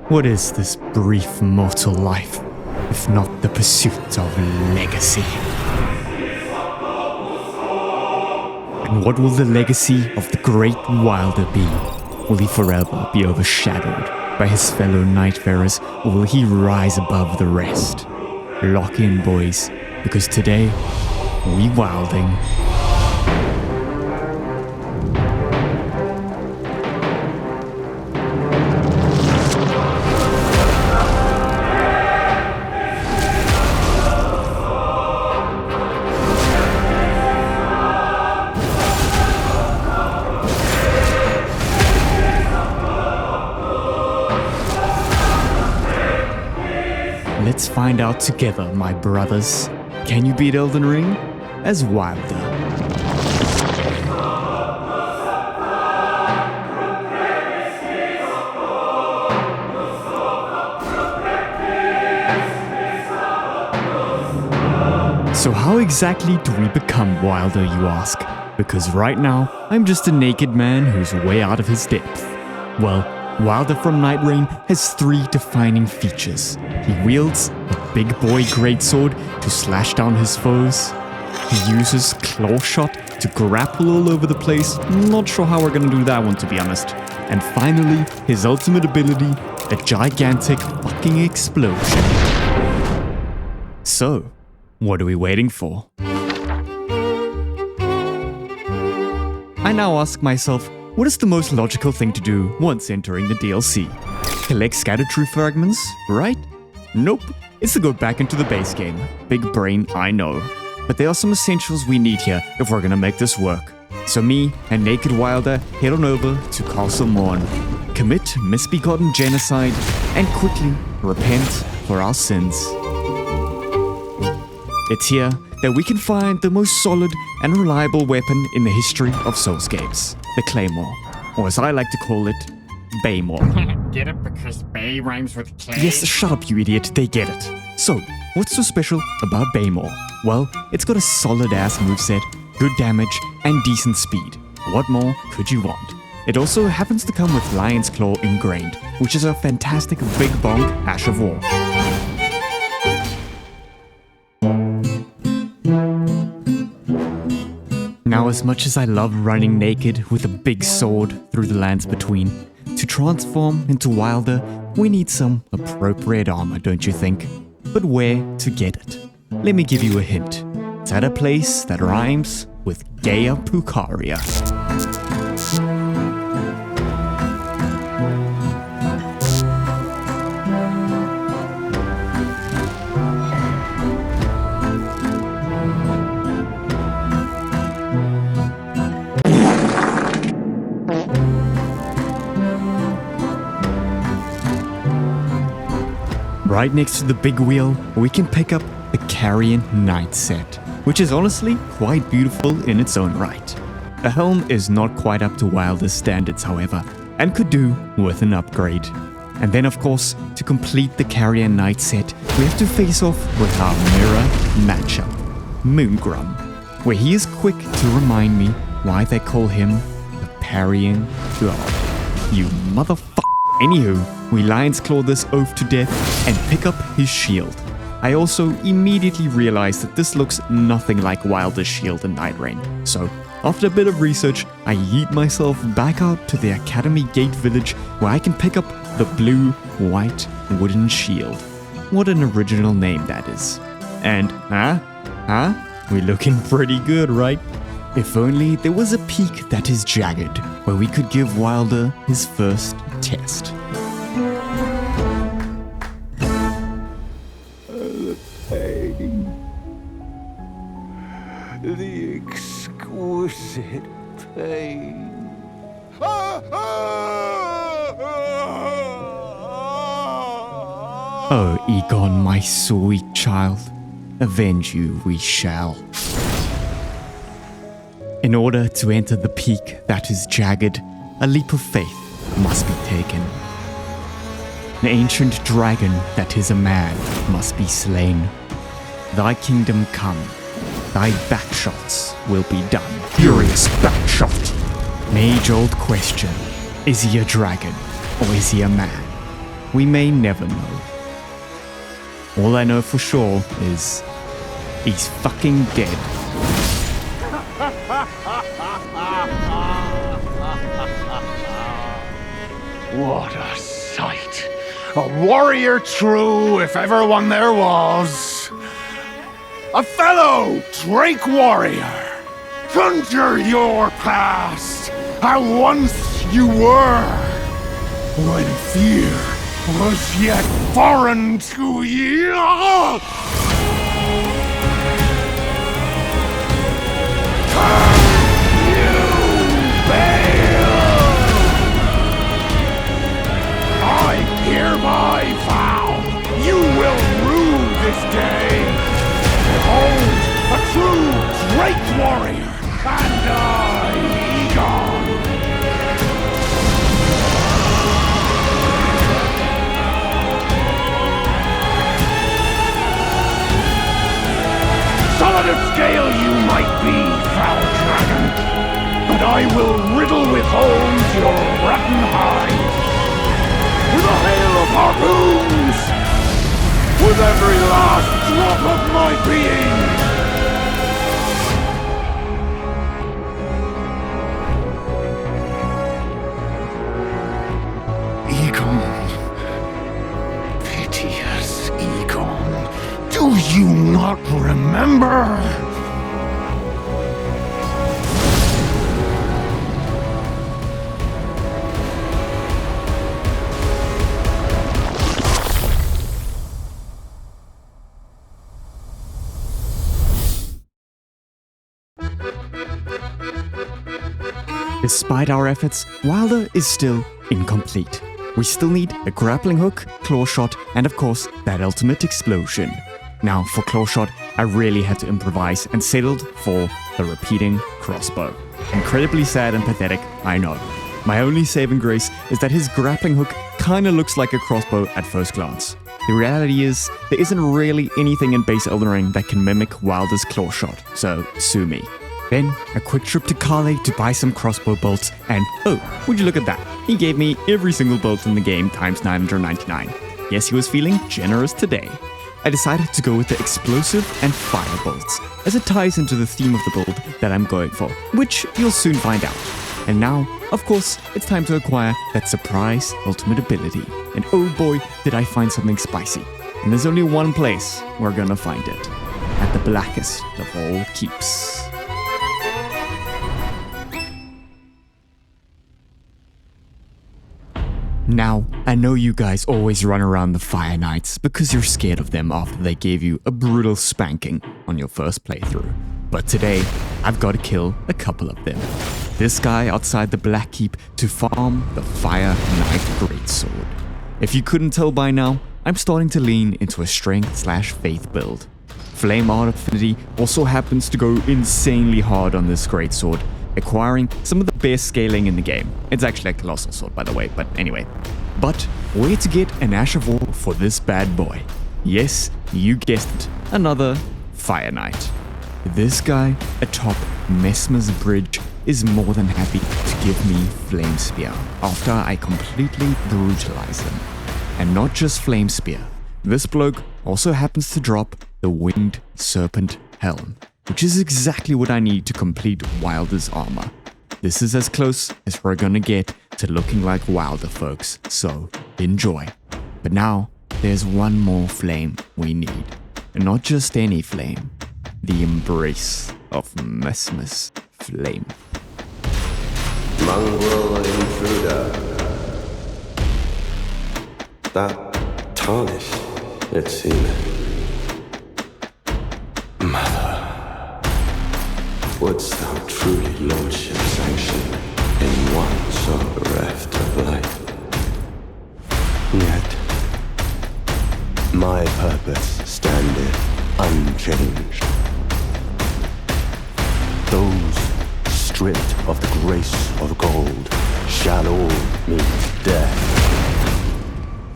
What is this brief mortal life, if not the pursuit of legacy? And what will the legacy of the great Wylder be? Will he forever be overshadowed by his fellow Nightfarers, or will he rise above the rest? Lock in, boys, because today, we wilding. Let's find out together, my brothers. Can you beat Elden Ring as Wylder? So how exactly do we become Wylder, you ask? Because right now, I'm just a naked man who's way out of his depth. Well, Wylder from Nightreign has 3 defining features. He wields a big boy greatsword to slash down his foes. He uses claw shot to grapple all over the place. Not sure how we're gonna do that one, to be honest. And finally, his ultimate ability, a gigantic fucking explosion. So, what are we waiting for? I now ask myself, what is the most logical thing to do once entering the DLC? Collect scattered truth fragments, right? Nope, it's to go back into the base game. Big brain, I know. But there are some essentials we need here if we're gonna make this work. So me and Naked Wylder head on over to Castle Morn, commit misbegotten genocide, and quickly repent for our sins. It's here that we can find the most solid and reliable weapon in the history of Souls games, the Claymore, or as I like to call it, Baymore. Get it because Bay rhymes with clay? Yes, shut up, you idiot, they get it. So, what's so special about Baymore? Well, it's got a solid-ass moveset, good damage, and decent speed. What more could you want? It also happens to come with Lion's Claw ingrained, which is a fantastic big bonk Ash of War. Now, as much as I love running naked with a big sword through the lands between, to transform into Wylder, we need some appropriate armor, don't you think? But where to get it? Let me give you a hint. It's at a place that rhymes with Gaia Pucaria. Right next to the big wheel, we can pick up the Carrion Knight set, which is honestly quite beautiful in its own right. The helm is not quite up to Wylder's standards, however, and could do with an upgrade. And then, of course, to complete the Carrion Knight set, we have to face off with our mirror matchup, Moongrum, where he is quick to remind me why they call him the Parrying God. You motherfucker. Anywho, we Lion's Claw this oaf to death and pick up his shield. I also immediately realized that this looks nothing like Wylder's shield in Nightreign. So, after a bit of research, I yeet myself back out to the Academy Gate village where I can pick up the blue, white, wooden shield. What an original name that is. And, we're looking pretty good, right? If only there was a peak that is jagged, where we could give Wylder his first test. The pain. The exquisite pain. Oh, Egon, my sweet child, avenge you we shall. In order to enter the peak that is jagged, a leap of faith must be taken. An ancient dragon that is a man must be slain. Thy kingdom come, thy backshots will be done. Furious backshot! An age-old question, is he a dragon or is he a man? we may never know. All I know for sure is he's fucking dead. What a sight! A warrior true, if ever one there was. A fellow Drake warrior. Conjure your past, how once you were, when fear was yet foreign to ye. I hereby vow you will rue this day. Behold, a true Drake warrior, and I, Egon. Solid of scale you might be, foul dragon, but I will riddle with holes your rotten hide. With a hail of harpoons! With every last drop of my being! Egon. Piteous Egon. Do you not remember? Despite our efforts, Wylder is still incomplete. We still need a grappling hook, claw shot, and of course, that ultimate explosion. Now, for claw shot, I really had to improvise and settled for the repeating crossbow. Incredibly sad and pathetic, I know. My only saving grace is that his grappling hook kinda looks like a crossbow at first glance. The reality is, there isn't really anything in base Elden Ring that can mimic Wylder's claw shot, so sue me. Then, a quick trip to Kale to buy some crossbow bolts, and oh, would you look at that? He gave me every single bolt in the game times 999. Yes, he was feeling generous today. I decided to go with the explosive and fire bolts, as it ties into the theme of the build that I'm going for, which you'll soon find out. And now, of course, it's time to acquire that surprise ultimate ability. And oh boy, did I find something spicy. And there's only one place we're gonna find it. At the blackest of all keeps. Now, I know you guys always run around the Fire Knights because you're scared of them after they gave you a brutal spanking on your first playthrough. But today, I've got to kill a couple of them. This guy outside the Black Keep to farm the Fire Knight greatsword. If you couldn't tell by now, I'm starting to lean into a strength/faith build. Flame Art Affinity also happens to go insanely hard on this greatsword, acquiring some of the best scaling in the game. It's actually a colossal sword, by the way, but anyway. But where to get an Ash of War for this bad boy? Yes, you guessed it, another Fire Knight. This guy atop Messmer's bridge is more than happy to give me Flame Spear after I completely brutalize him. And not just Flame Spear, this bloke also happens to drop the Winged Serpent Helm, which is exactly what I need to complete Wylder's armor. This is as close as we're gonna get to looking like Wylder, folks, so enjoy. But now, there's one more flame we need. And not just any flame, the embrace of Messmer's flame. Mongrel intruder. That tarnish, it seemeth. Mother. Wouldst thou truly lordship sanction in one so bereft of life? Yet, my purpose standeth unchanged. Those stripped of the grace of gold shall all meet death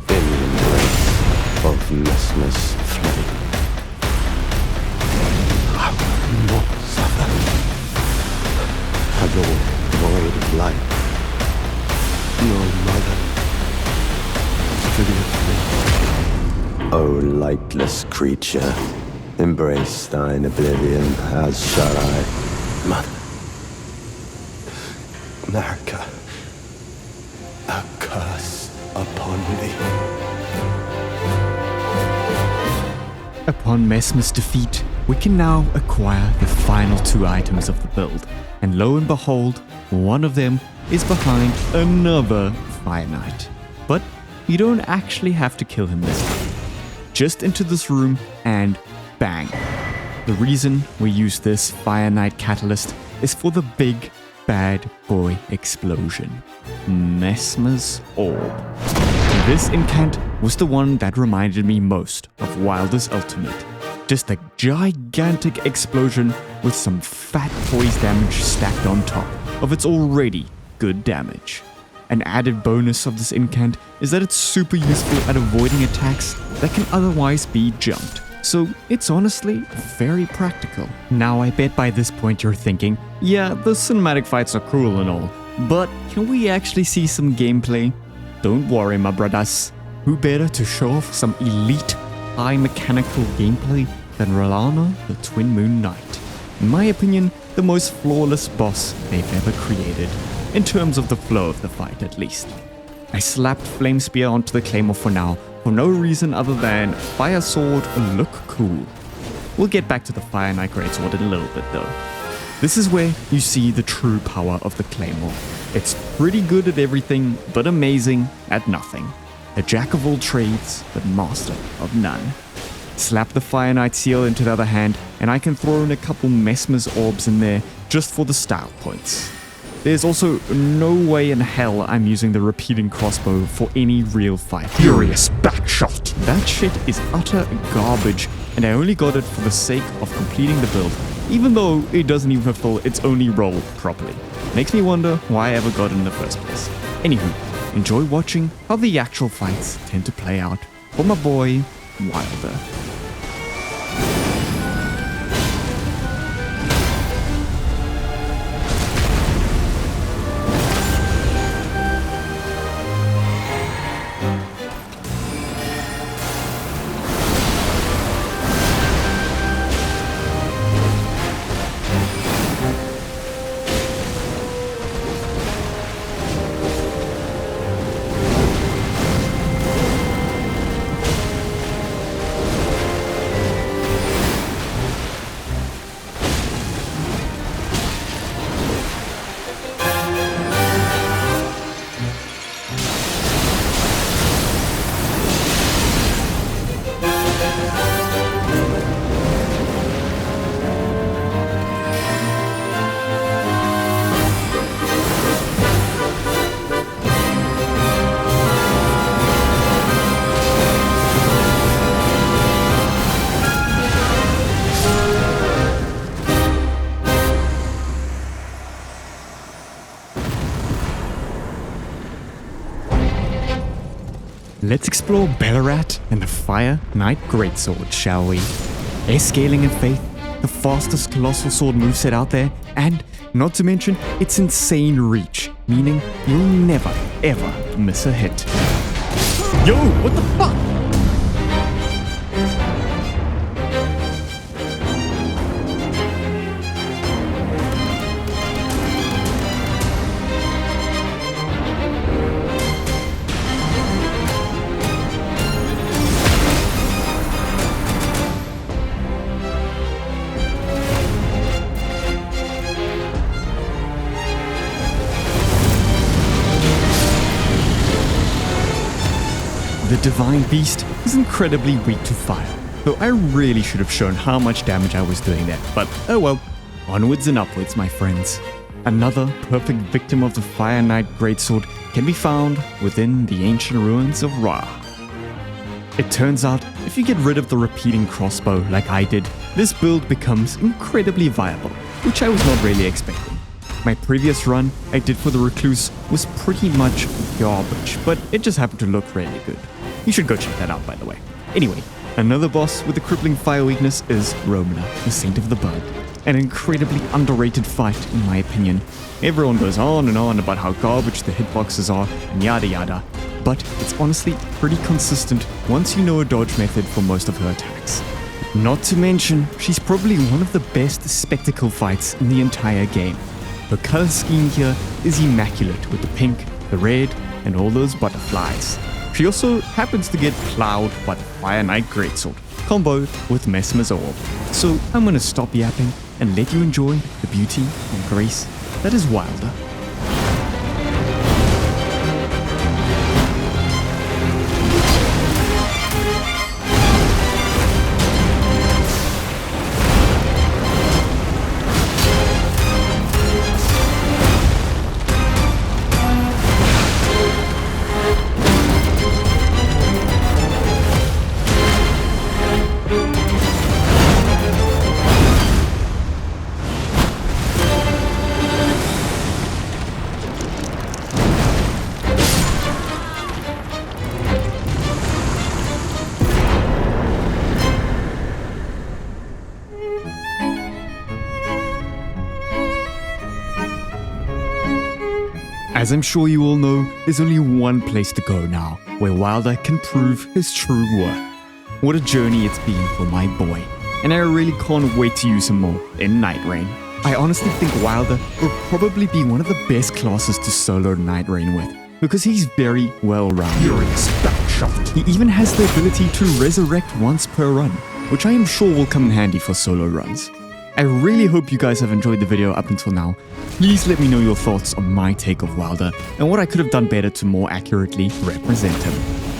in the embrace of Messmer's flame. I will not suffer. A lord void of life, no mother, O lightless creature, embrace thine oblivion, as shall I. Mother. America. A curse upon thee. Upon Mesmer's defeat, we can now acquire the final 2 items of the build, and lo and behold, one of them is behind another Fire Knight. But you don't actually have to kill him this time. Just into this room and bang. The reason we use this Fire Knight catalyst is for the big bad boy explosion. Mesmer's Orb. This incant was the one that reminded me most of Wylder's ultimate. Just a gigantic explosion with some fat poise damage stacked on top of its already good damage. An added bonus of this incant is that it's super useful at avoiding attacks that can otherwise be jumped. So it's honestly very practical. Now I bet by this point you're thinking, yeah, the cinematic fights are cool and all, but can we actually see some gameplay? Don't worry, my brothers. Who better to show off some elite, high mechanical gameplay than Rolana, the Twin Moon Knight? In my opinion, the most flawless boss they've ever created, in terms of the flow of the fight at least. I slapped Flame Spear onto the Claymore for now, for no reason other than Fire Sword look cool. We'll get back to the Fire Knight Greatsword in a little bit though. This is where you see the true power of the Claymore. It's pretty good at everything, but amazing at nothing. A jack of all trades, but master of none. Slap the Fire Knight seal into the other hand, and I can throw in a couple Mesmer's orbs in there just for the style points. There's also no way in hell I'm using the repeating crossbow for any real fight. Furious backshot. That shit is utter garbage, and I only got it for the sake of completing the build, even though it doesn't even fulfill its only role properly. Makes me wonder why I ever got it in the first place. Anywho, enjoy watching how the actual fights tend to play out for my boy, Wylder. Let's explore Ballarat and the Fire Knight Greatsword, shall we? Air scaling in Faith, the fastest colossal sword moveset out there, and not to mention its insane reach, meaning you'll never ever miss a hit. Yo, what the fuck? The Divine Beast is incredibly weak to fire, though I really should have shown how much damage I was doing there, but oh well, onwards and upwards, my friends. Another perfect victim of the Fire Knight Greatsword can be found within the ancient ruins of Ra. It turns out, if you get rid of the repeating crossbow like I did, this build becomes incredibly viable, which I was not really expecting. My previous run I did for the Recluse was pretty much garbage, but it just happened to look really good. You should go check that out, by the way. Anyway, another boss with a crippling fire weakness is Romana, the Saint of the Bird. An incredibly underrated fight, in my opinion. Everyone goes on and on about how garbage the hitboxes are, and yada yada. but it's honestly pretty consistent once you know a dodge method for most of her attacks. Not to mention, she's probably one of the best spectacle fights in the entire game. Her color scheme here is immaculate with the pink, the red, and all those butterflies. She also happens to get plowed by the Fire Knight greatsword, comboed with Mesmer's orb. So I'm gonna stop yapping and let you enjoy the beauty and grace that is Wylder. As I'm sure you all know, there's only one place to go now, where Wylder can prove his true worth. What a journey it's been for my boy, and I really can't wait to use him more in Nightreign. I honestly think Wylder will probably be one of the best classes to solo Nightreign with, because he's very well-rounded. Furious backshot. He even has the ability to resurrect once per run, which I am sure will come in handy for solo runs. I really hope you guys have enjoyed the video up until now. Please let me know your thoughts on my take of Wylder and what I could have done better to more accurately represent him.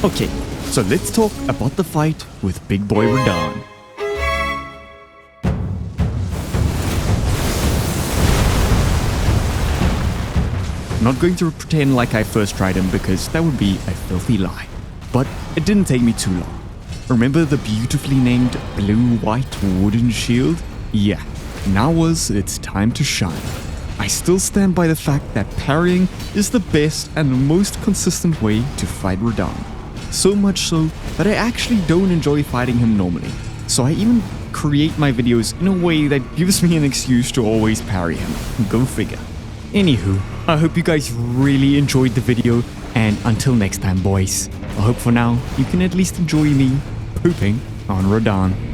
Okay, so let's talk about the fight with Big Boy Radahn. Not going to pretend like I first tried him because that would be a filthy lie. But it didn't take me too long. Remember the beautifully named blue-white wooden shield? Yeah, now was its time to shine. I still stand by the fact that parrying is the best and most consistent way to fight Radahn. So much so that I actually don't enjoy fighting him normally. So I even create my videos in a way that gives me an excuse to always parry him. Go figure. Anywho, I hope you guys really enjoyed the video, and until next time boys, I hope for now you can at least enjoy me pooping on Radahn.